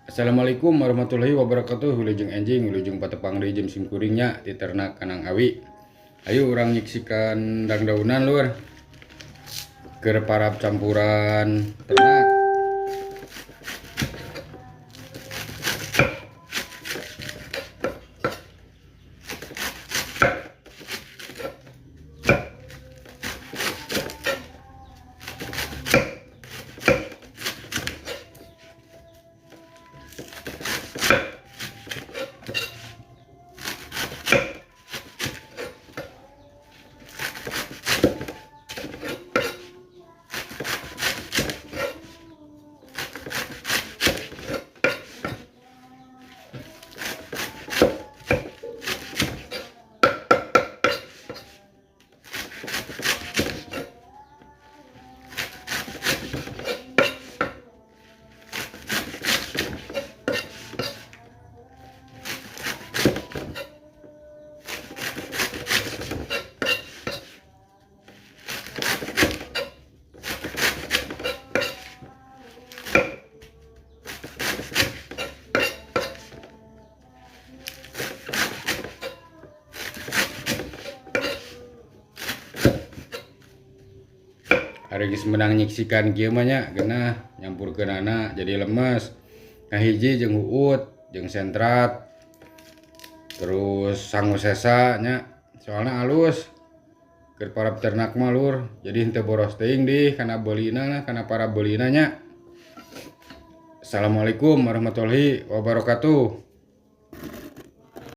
Assalamualaikum warahmatullahi wabarakatuh. Wilujeng enjing, wilujeng patepang di jem simkuringnya di ternak kanang awi. Ayo orang nyiksikan dangdaunan lur. Keur parab campuran ternak. Hari geus menang nyiksikan kieu mah nya geunah nyampurkeunana jadi lemes. Kahiji jeung uut jeung sentrat. Terus sangu sesa nya soalna alus. Keur para peternak mah lur, jadi henteu boros teuing di kana beulina kana para beulina nya. Assalamualaikum warahmatullahi wabarakatuh.